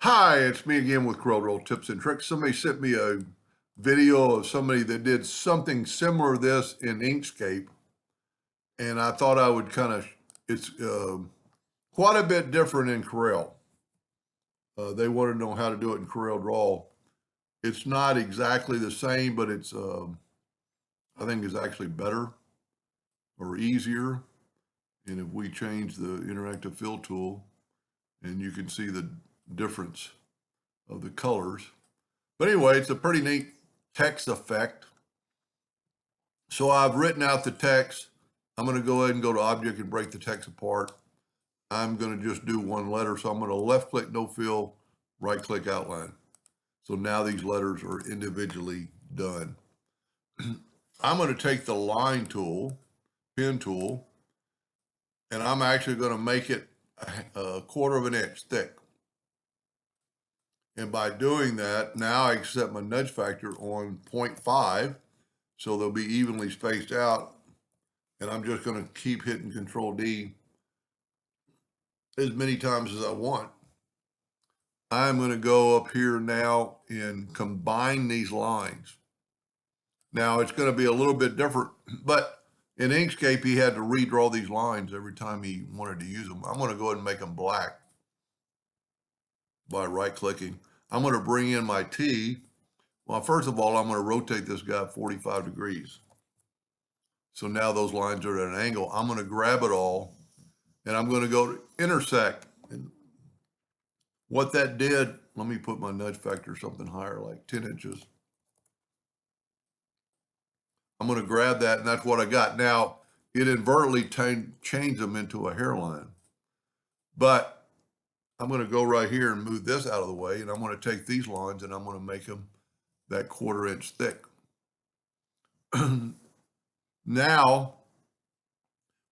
Hi, it's me again with CorelDraw tips and tricks. Somebody sent me a video of somebody that did something similar to this in Inkscape, and I thought I would it's quite a bit different in Corel. They want to know how to do it in CorelDraw. It's not exactly the same, but I think it's actually better or easier. And if we change the interactive fill tool, and you can see the difference of the colors. But anyway, it's a pretty neat text effect. So I've written out the text. I'm going to go ahead and go to object and break the text apart. I'm going to just do one letter. So I'm going to left click no fill, right click outline. So now these letters are individually done. I'm going to take the line tool, pen tool, and I'm actually going to make it a quarter of an inch thick. And by doing that, now I set my nudge factor on 0.5, so they'll be evenly spaced out. And I'm just going to keep hitting Control D as many times as I want. I'm going to go up here now and combine these lines. Now it's going to be a little bit different, but in Inkscape, he had to redraw these lines every time he wanted to use them. I'm going to go ahead and make them black by right clicking. I'm going to bring in my T. Well, first of all, I'm going to rotate this guy 45 degrees. So now those lines are at an angle. I'm going to grab it all and I'm going to go to Intersect. And what that did, let me put my nudge factor something higher, like 10 inches. I'm going to grab that, and that's what I got. Now, it inadvertently changed them into a hairline. But I'm going to go right here and move this out of the way, and I'm going to take these lines, and I'm going to make them that quarter inch thick. Now,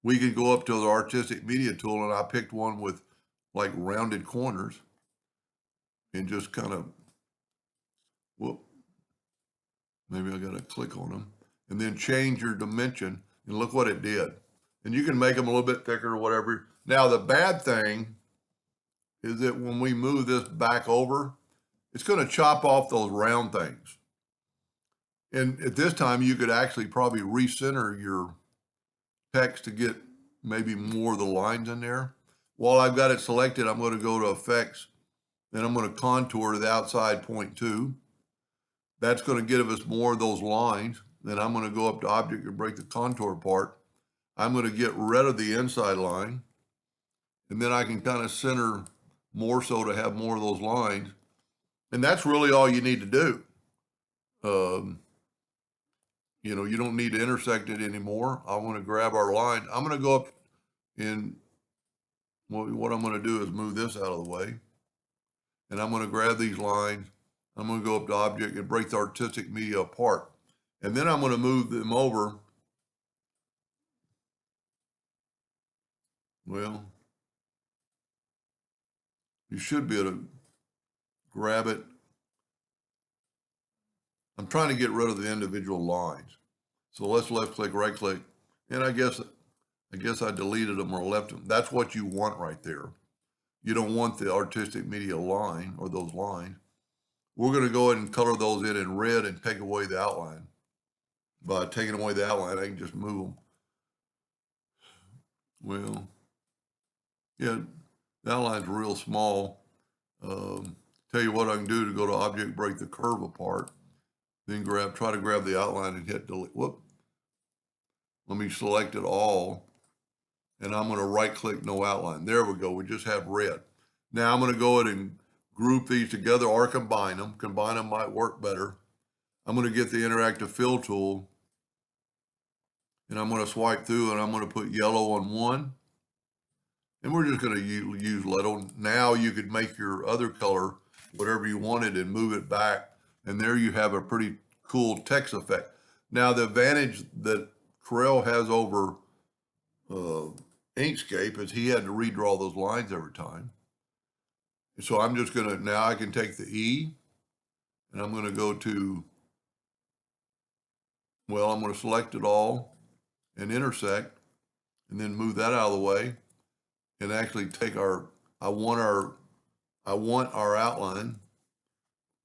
we can go up to the artistic media tool, and I picked one with like rounded corners and just kind of, whoop, maybe I got to click on them, and then change your dimension, and look what it did. And you can make them a little bit thicker or whatever. Now, the bad thing is that when we move this back over, it's going to chop off those round things. And at this time, you could actually probably recenter your text to get maybe more of the lines in there. While I've got it selected, I'm going to go to Effects, then I'm going to contour the outside 0.2. That's going to give us more of those lines. Then I'm going to go up to Object and break the contour part. I'm going to get rid of the inside line. And then I can kind of center more so to have more of those lines. And that's really all you need to do. You don't need to intersect it anymore. I want to grab our line. I'm going to go up and what I'm going to do is move this out of the way. And I'm going to grab these lines. I'm going to go up to Object and break the artistic media apart. And then I'm going to move them over. Well, you should be able to grab it. I'm trying to get rid of the individual lines. So let's left click, right click. And I guess I deleted them or left them. That's what you want right there. You don't want the artistic media line or those lines. We're going to go ahead and color those in red and take away the outline. By taking away the outline, I can just move them. Well, yeah, the outline's real small. Tell you what I can do to go to Object, break the curve apart, then try to grab the outline and hit delete. Whoop. Let me select it all, and I'm going to right click no outline. There we go. We just have red. Now I'm going to go ahead and group these together or combine them. Combine them might work better. I'm going to get the interactive fill tool, and I'm going to swipe through, and I'm going to put yellow on one. And we're just going to use letter. Now you could make your other color whatever you wanted and move it back. And there you have a pretty cool text effect. Now the advantage that Corel has over Inkscape is he had to redraw those lines every time. So I'm just going to, now I can take the E and I'm going to go to, well, I'm going to select it all and intersect and then move that out of the way and actually take I want our I want our outline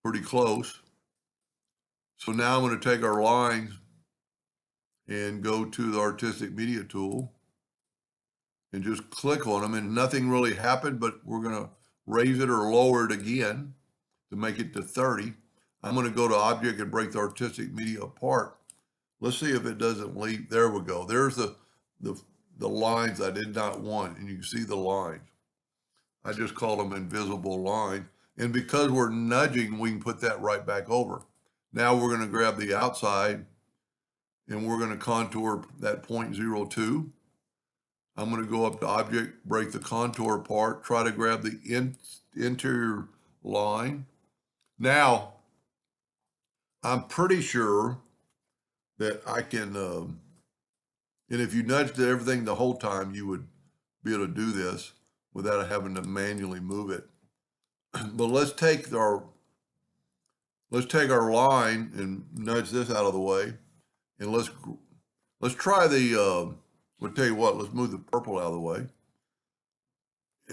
pretty close. So now I'm going to take our lines and go to the artistic media tool and just click on them, and nothing really happened, but we're going to raise it or lower it again to make it to 30. I'm going to go to object and break the artistic media apart. Let's see if it doesn't leave. There we go. There's the lines I did not want, and you can see the lines. I just called them invisible lines. And because we're nudging, we can put that right back over. Now we're going to grab the outside and we're going to contour that 0.02. I'm going to go up to object, break the contour apart, try to grab the interior line. Now, I'm pretty sure that I can, and if you nudged everything the whole time, you would be able to do this without having to manually move it. But let's take our line and nudge this out of the way, and let's try the. We'll tell you what. Let's move the purple out of the way,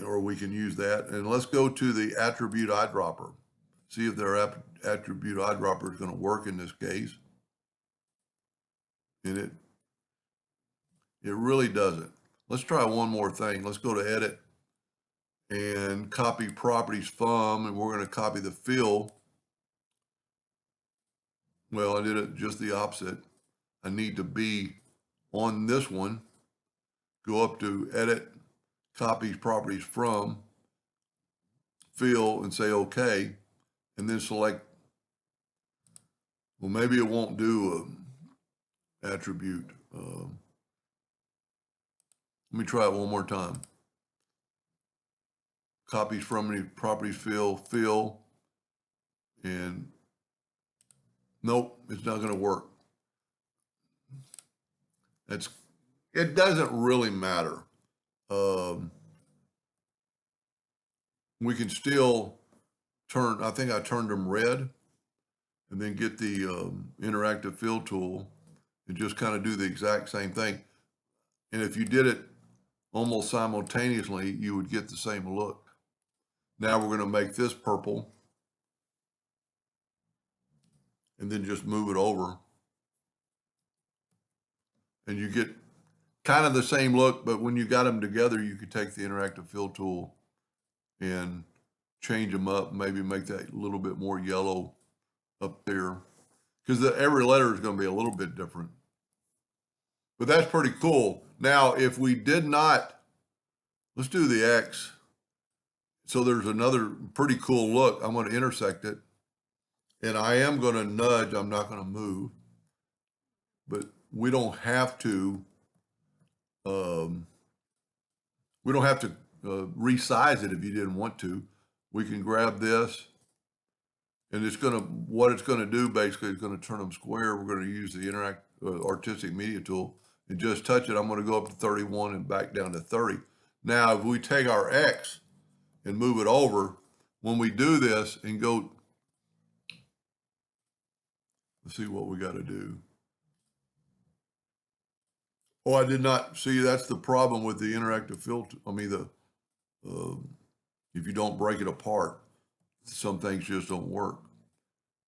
or we can use that, and let's go to the attribute eyedropper. See if their attribute eyedropper is going to work in this case, and it really doesn't. Let's try one more thing. Let's go to edit and copy properties from, and we're going to copy the fill. Well, I did it just the opposite. I need to be on this one, go up to edit, copy properties from, fill, and say okay, and then select, well, maybe it won't do a attribute. Let me try it one more time. Copies from any properties, fill, and nope, it's not going to work. It doesn't really matter. We can still turn, I think I turned them red, and then get the interactive fill tool and just kind of do the exact same thing. And if you did it almost simultaneously, you would get the same look. Now we're going to make this purple and then just move it over. And you get kind of the same look, but when you got them together, you could take the interactive fill tool and change them up, maybe make that a little bit more yellow up there, because every letter is going to be a little bit different. But that's pretty cool. Now, if we did not, let's do the X. So there's another pretty cool look. I'm going to intersect it, and I am going to nudge. I'm not going to move, but we don't have to. We don't have to resize it if you didn't want to. We can grab this, and what it's going to do basically is going to turn them square. We're going to use the artistic media tool and just touch it. I'm going to go up to 31 and back down to 30. Now, if we take our X and move it over, when we do this and go, let's see what we got to do. Oh, I did not see. That's the problem with the interactive filter. I mean, if you don't break it apart, some things just don't work.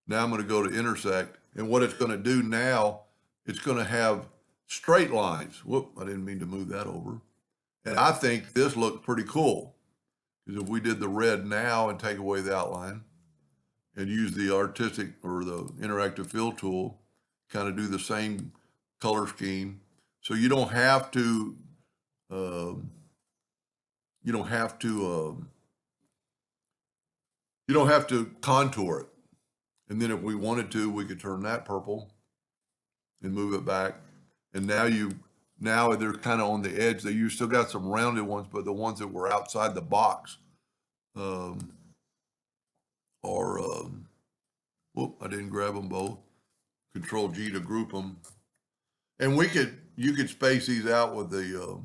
Now I'm going to go to intersect, and what it's going to do now, it's going to have straight lines. Whoop, I didn't mean to move that over. And I think this looks pretty cool, because if we did the red now and take away the outline and use the artistic or the interactive fill tool, kind of do the same color scheme. So you don't have to, you don't have to contour it. And then if we wanted to, we could turn that purple and move it back. And now they're kind of on the edge. You still got some rounded ones, but the ones that were outside the box whoop, I didn't grab them both. Control G to group them. And you could space these out with the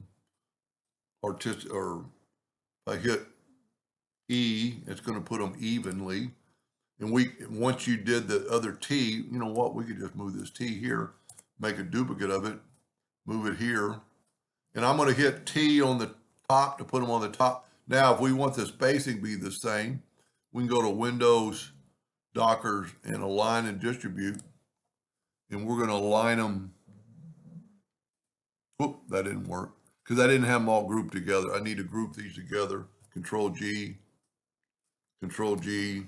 artistic, or if I hit E, it's going to put them evenly. And once you did the other T, you know what? We could just move this T here, make a duplicate of it, move it here. And I'm going to hit T on the top to put them on the top. Now, if we want the spacing to be the same, we can go to Windows, Dockers, and align and distribute. And we're going to align them. Whoop, that didn't work because I didn't have them all grouped together. I need to group these together. Control G, Control G,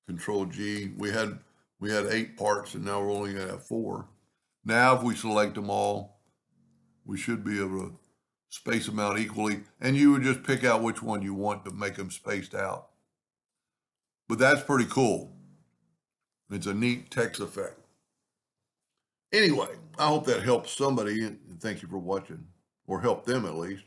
Control G. We had 8 parts, and now we're only going to have 4. Now, if we select them all, we should be able to space them out equally. And you would just pick out which one you want to make them spaced out. But that's pretty cool. It's a neat text effect. Anyway, I hope that helps somebody, and thank you for watching, or help them at least.